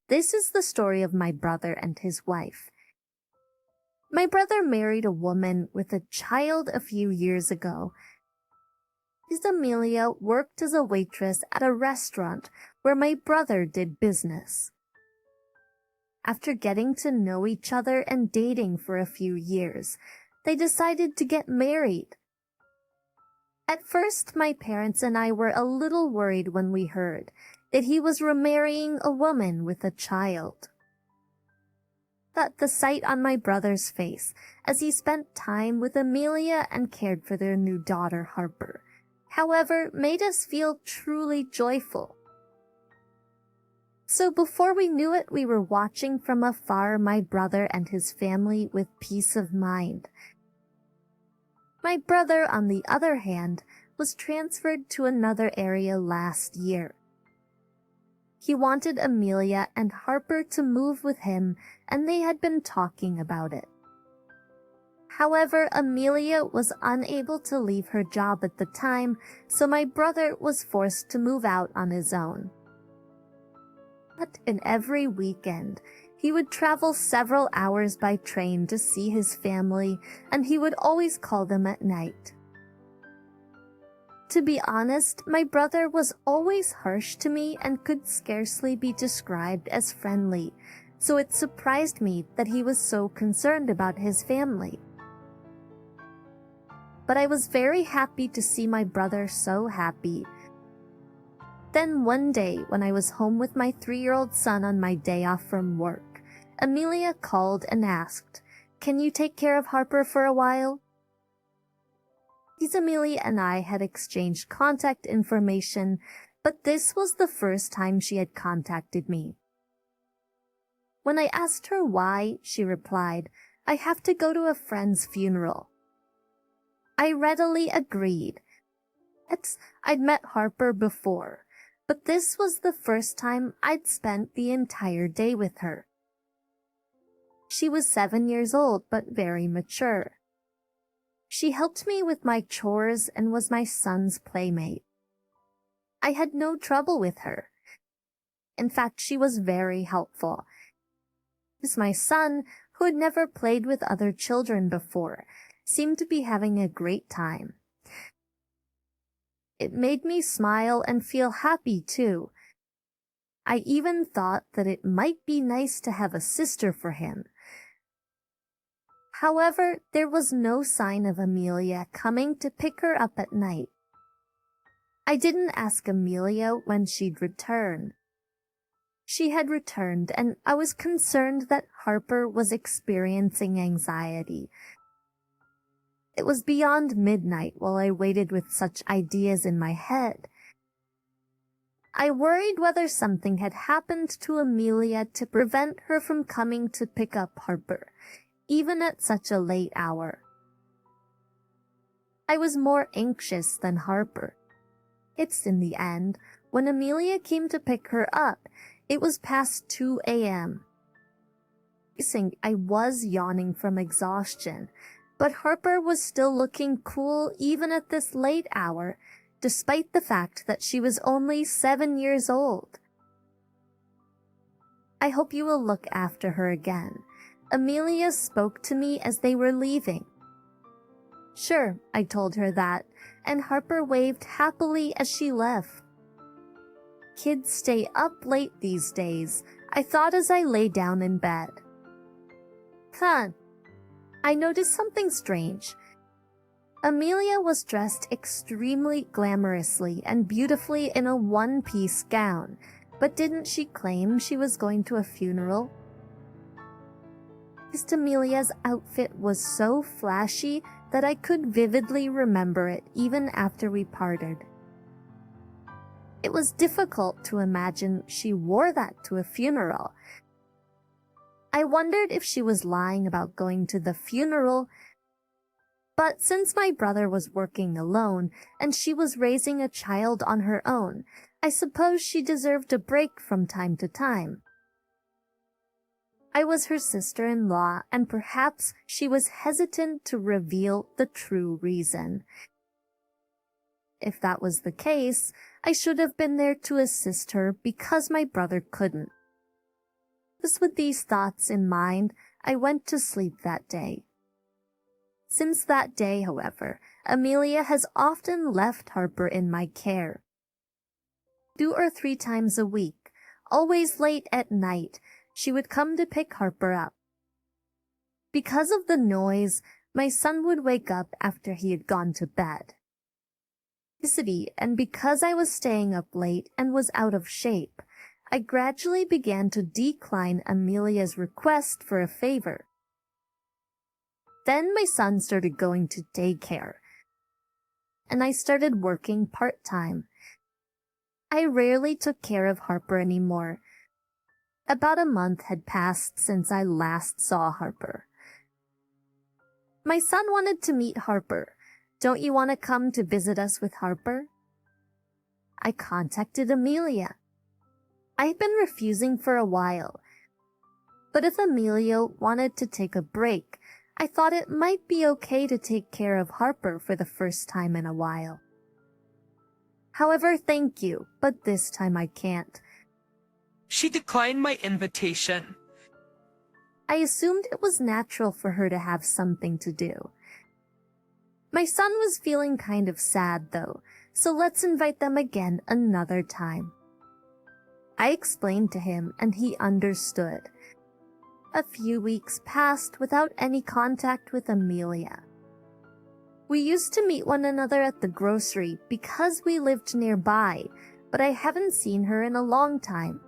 This is the story of my brother and his wife. My brother married a woman with a child a few years ago. Miss Amelia worked as a waitress at a restaurant where my brother did business. After getting to know each other and dating for a few years, they decided to get married. At first, my parents and I were a little worried when we heard that he was remarrying a woman with a child. But the sight on my brother's face as he spent time with Amelia and cared for their new daughter, Harper, however, made us feel truly joyful. So before we knew it, we were watching from afar my brother and his family with peace of mind. My brother, on the other hand, was transferred to another area last year. He wanted Amelia and Harper to move with him, and they had been talking about it. However, Amelia was unable to leave her job at the time, so my brother was forced to move out on his own. But in every weekend, he would travel several hours by train to see his family, and he would always call them at night. To be honest, my brother was always harsh to me and could scarcely be described as friendly, so it surprised me that he was so concerned about his family. But I was very happy to see my brother so happy. Then one day, when I was home with my 3-year-old son on my day off from work, Amelia called and asked, "Can you take care of Harper for a while?" Miss Amelia and I had exchanged contact information, but this was the first time she had contacted me. When I asked her why, she replied, "I have to go to a friend's funeral." I readily agreed. I'd met Harper before, but this was the first time I'd spent the entire day with her. She was 7 years old, but very mature. She helped me with my chores and was my son's playmate. I had no trouble with her. In fact, she was very helpful. My son, who had never played with other children before, seemed to be having a great time. It made me smile and feel happy too. I even thought that it might be nice to have a sister for him. However, there was no sign of Amelia coming to pick her up at night. I didn't ask Amelia when she'd return. She had returned, and I was concerned that Harper was experiencing anxiety. It was beyond midnight while I waited with such ideas in my head. I worried whether something had happened to Amelia to prevent her from coming to pick up Harper, even at such a late hour. I was more anxious than Harper. In the end, when Amelia came to pick her up, it was past 2 a.m. I was yawning from exhaustion, but Harper was still looking cool even at this late hour, despite the fact that she was only 7 years old. "I hope you will look after her again." Amelia spoke to me as they were leaving. "Sure," I told her that, and Harper waved happily as she left. Kids stay up late these days, I thought as I lay down in bed. I noticed something strange. Amelia was dressed extremely glamorously and beautifully in a one-piece gown, but didn't she claim she was going to a funeral? Miss Amelia's outfit was so flashy that I could vividly remember it even after we parted. It was difficult to imagine she wore that to a funeral. I wondered if she was lying about going to the funeral, but since my brother was working alone and she was raising a child on her own, I suppose she deserved a break from time to time. I was her sister-in-law, and perhaps she was hesitant to reveal the true reason. If that was the case, I should have been there to assist her because my brother couldn't. Just with these thoughts in mind, I went to sleep that day. Since that day, however, Amelia has often left Harper in my care. 2 or 3 times a week, always late at night, she would come to pick Harper up. Because of the noise, my son would wake up after he had gone to bed. And because I was staying up late and was out of shape, I gradually began to decline Amelia's request for a favor. Then my son started going to daycare, and I started working part-time. I rarely took care of Harper anymore. About a month had passed since I last saw Harper. My son wanted to meet Harper. Don't you want to come to visit us with Harper? I contacted Amelia. I had been refusing for a while, but if Amelia wanted to take a break, I thought it might be okay to take care of Harper for the first time in a while. However, thank you, but this time I can't. She declined my invitation. I assumed it was natural for her to have something to do. My son was feeling kind of sad though, so let's invite them again another time. I explained to him and he understood. A few weeks passed without any contact with Amelia. We used to meet one another at the grocery because we lived nearby, but I haven't seen her in a long time.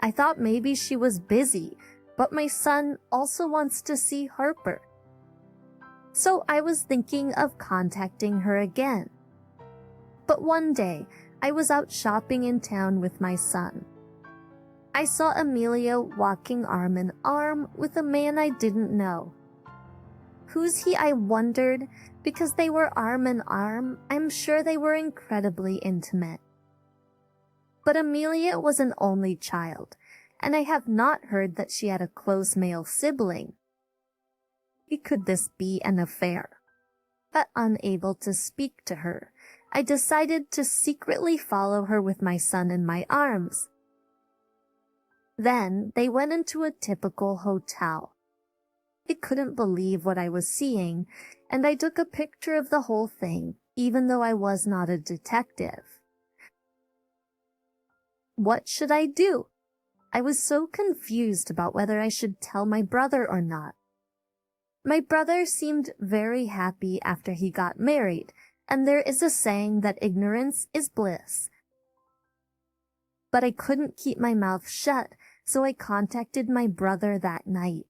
I thought maybe she was busy, but my son also wants to see Harper. So I was thinking of contacting her again. But one day, I was out shopping in town with my son. I saw Amelia walking arm in arm with a man I didn't know. Who's he, I wondered, because they were arm in arm, I'm sure they were incredibly intimate. But Amelia was an only child, and I have not heard that she had a close male sibling. Could this be an affair? But unable to speak to her, I decided to secretly follow her with my son in my arms. Then they went into a typical hotel. I couldn't believe what I was seeing, and I took a picture of the whole thing, even though I was not a detective. What should I do? I was so confused about whether I should tell my brother or not. My brother seemed very happy after he got married, and there is a saying that ignorance is bliss. But I couldn't keep my mouth shut, so I contacted my brother that night.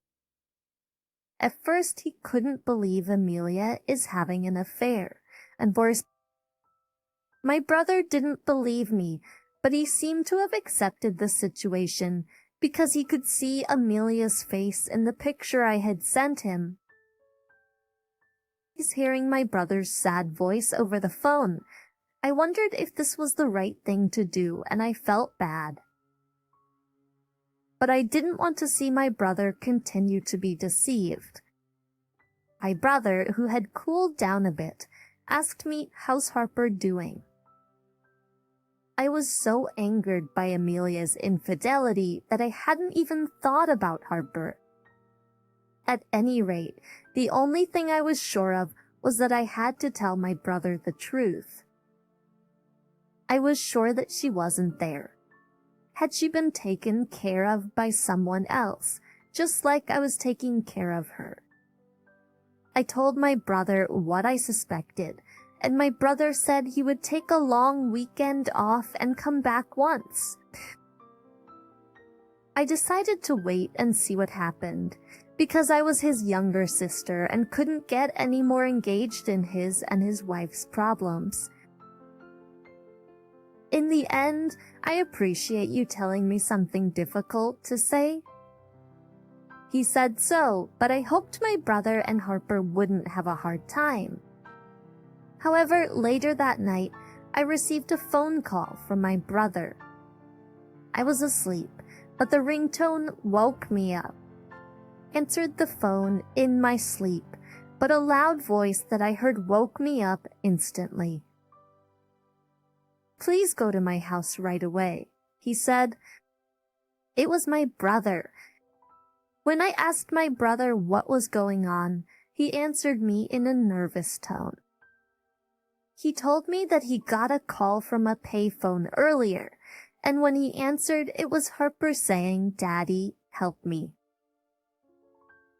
At first, he couldn't believe Amelia is having an affair, and worse, my brother didn't believe me, but he seemed to have accepted the situation because he could see Amelia's face in the picture I had sent him. He's hearing my brother's sad voice over the phone. I wondered if this was the right thing to do, and I felt bad. But I didn't want to see my brother continue to be deceived. My brother, who had cooled down a bit, asked me, "How's Harper doing?" I was so angered by Amelia's infidelity that I hadn't even thought about Harper. At any rate, the only thing I was sure of was that I had to tell my brother the truth. I was sure that she wasn't there. Had she been taken care of by someone else, just like I was taking care of her? I told my brother what I suspected, and my brother said he would take a long weekend off and come back once. I decided to wait and see what happened, because I was his younger sister and couldn't get any more engaged in his and his wife's problems. In the end, I appreciate you telling me something difficult to say. He said so, but I hoped my brother and Harper wouldn't have a hard time. However, later that night, I received a phone call from my brother. I was asleep, but the ringtone woke me up. I answered the phone in my sleep, but a loud voice that I heard woke me up instantly. "Please go to my house right away," he said. It was my brother. When I asked my brother what was going on, he answered me in a nervous tone. He told me that he got a call from a payphone earlier, and when he answered, it was Harper saying, "Daddy, help me."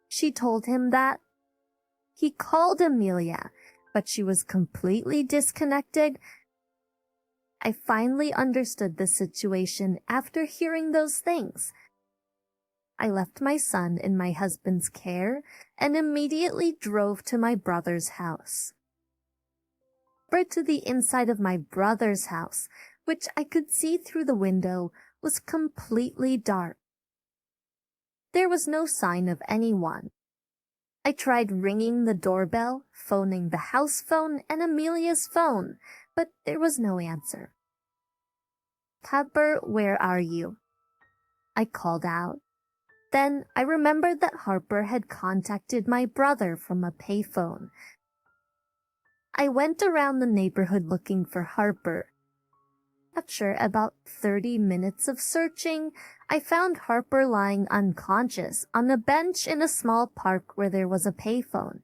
She told him that. He called Amelia, but she was completely disconnected. I finally understood the situation after hearing those things. I left my son in my husband's care and immediately drove to my brother's house. To the inside of my brother's house, which I could see through the window, was completely dark. There was no sign of anyone. I tried ringing the doorbell, phoning the house phone and Amelia's phone, but there was no answer. "Harper, where are you?" I called out. Then I remembered that Harper had contacted my brother from a payphone. I went around the neighborhood looking for Harper. After about 30 minutes of searching, I found Harper lying unconscious on a bench in a small park where there was a payphone.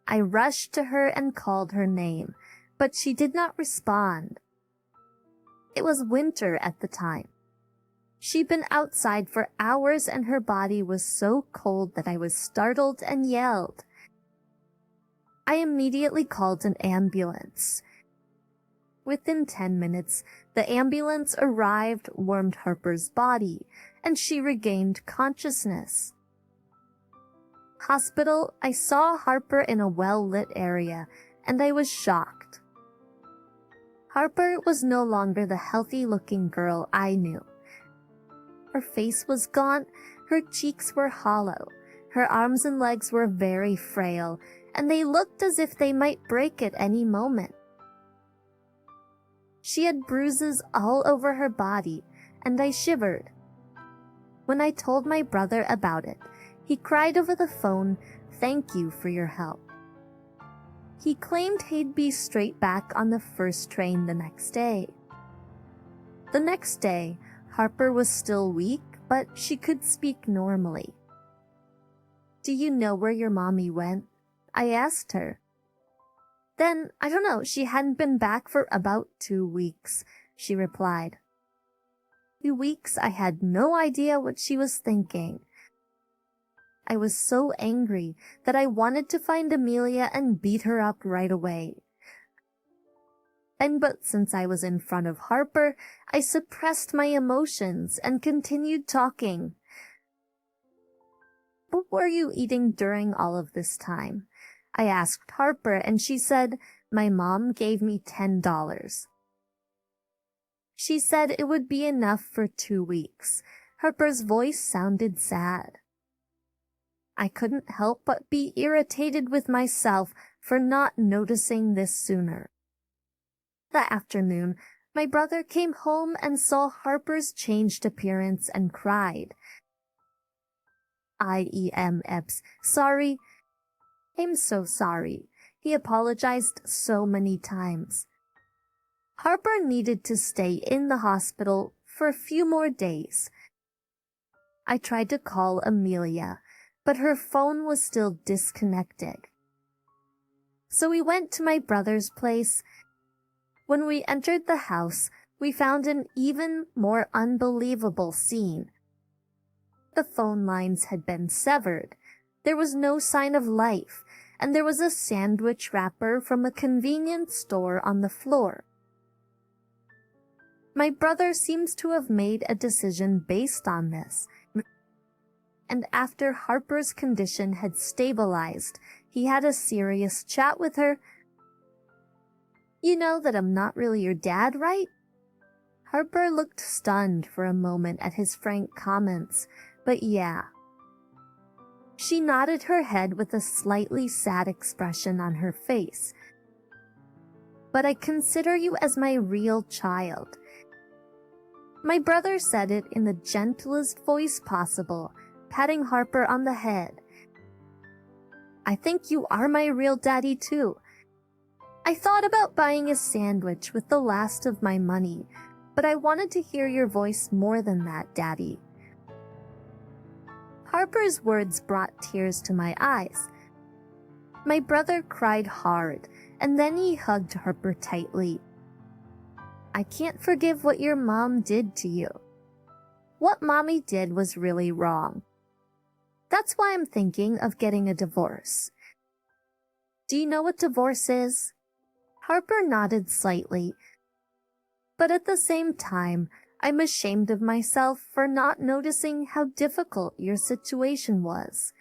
I rushed to her and called her name, but she did not respond. It was winter at the time. She'd been outside for hours and her body was so cold that I was startled and yelled. I immediately called an ambulance. Within 10 minutes, the ambulance arrived, warmed Harper's body, and she regained consciousness. Hospital, I saw Harper in a well-lit area, and I was shocked. Harper was no longer the healthy-looking girl I knew. Her face was gaunt, her cheeks were hollow, her arms and legs were very frail, and they looked as if they might break at any moment. She had bruises all over her body, and I shivered. When I told my brother about it, he cried over the phone, "Thank you for your help." He claimed he'd be straight back on the first train the next day. The next day, Harper was still weak, but she could speak normally. "Do you know where your mommy went?" I asked her. "Then, I don't know, she hadn't been back for about 2 weeks," she replied. 2 weeks, I had no idea what she was thinking. I was so angry that I wanted to find Amelia and beat her up right away. But since I was in front of Harper, I suppressed my emotions and continued talking. "What were you eating during all of this time?" I asked Harper, and she said, "My mom gave me $10. She said it would be enough for 2 weeks. Harper's voice sounded sad. I couldn't help but be irritated with myself for not noticing this sooner. That afternoon, my brother came home and saw Harper's changed appearance and cried. "IEMFs, sorry. I'm so sorry." He apologized so many times. Harper needed to stay in the hospital for a few more days. I tried to call Amelia, but her phone was still disconnected. So we went to my brother's place. When we entered the house, we found an even more unbelievable scene. The phone lines had been severed. There was no sign of life, and there was a sandwich wrapper from a convenience store on the floor. My brother seems to have made a decision based on this, and after Harper's condition had stabilized, he had a serious chat with her. "You know that I'm not really your dad, right?" Harper looked stunned for a moment at his frank comments, but yeah. She nodded her head with a slightly sad expression on her face. "But I consider you as my real child." My brother said it in the gentlest voice possible, patting Harper on the head. "I think you are my real daddy too. I thought about buying a sandwich with the last of my money, but I wanted to hear your voice more than that, Daddy." Harper's words brought tears to my eyes. My brother cried hard, and then he hugged Harper tightly. "I can't forgive what your mom did to you. What Mommy did was really wrong. That's why I'm thinking of getting a divorce." "Do you know what divorce is?" Harper nodded slightly, but at the same time, I'm ashamed of myself for not noticing how difficult your situation was.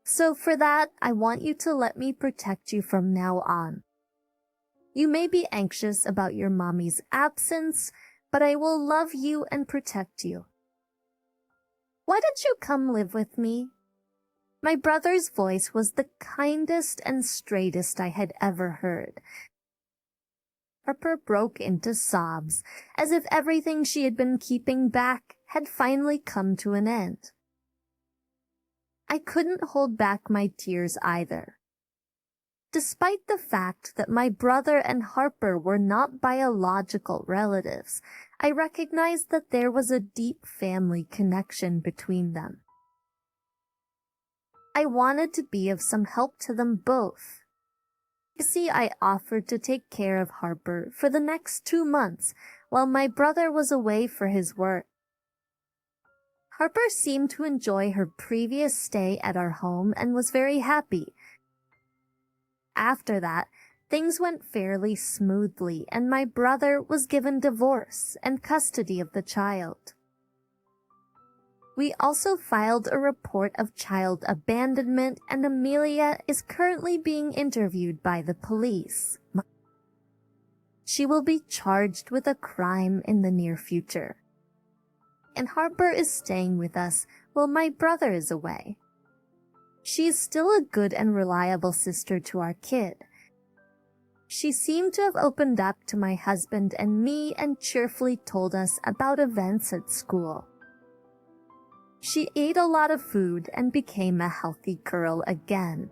"So for that, I want you to let me protect you from now on. You may be anxious about your mommy's absence, but I will love you and protect you. Why don't you come live with me?" My brother's voice was the kindest and straightest I had ever heard. Harper broke into sobs, as if everything she had been keeping back had finally come to an end. I couldn't hold back my tears either. Despite the fact that my brother and Harper were not biological relatives, I recognized that there was a deep family connection between them. I wanted to be of some help to them both. You see, I offered to take care of Harper for the next 2 months while my brother was away for his work. Harper seemed to enjoy her previous stay at our home and was very happy. After that, things went fairly smoothly, and my brother was given divorce and custody of the child. We also filed a report of child abandonment, and Amelia is currently being interviewed by the police. She will be charged with a crime in the near future. And Harper is staying with us while my brother is away. She is still a good and reliable sister to our kid. She seemed to have opened up to my husband and me and cheerfully told us about events at school. She ate a lot of food and became a healthy girl again.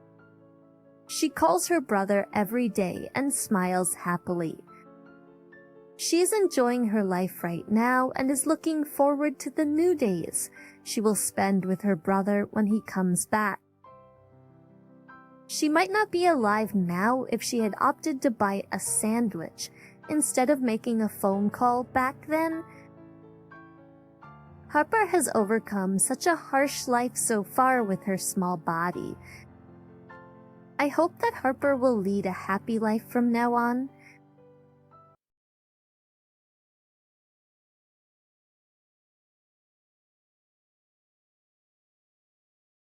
She calls her brother every day and smiles happily. She is enjoying her life right now and is looking forward to the new days she will spend with her brother when he comes back. She might not be alive now if she had opted to buy a sandwich instead of making a phone call back then. Harper has overcome such a harsh life so far with her small body. I hope that Harper will lead a happy life from now on,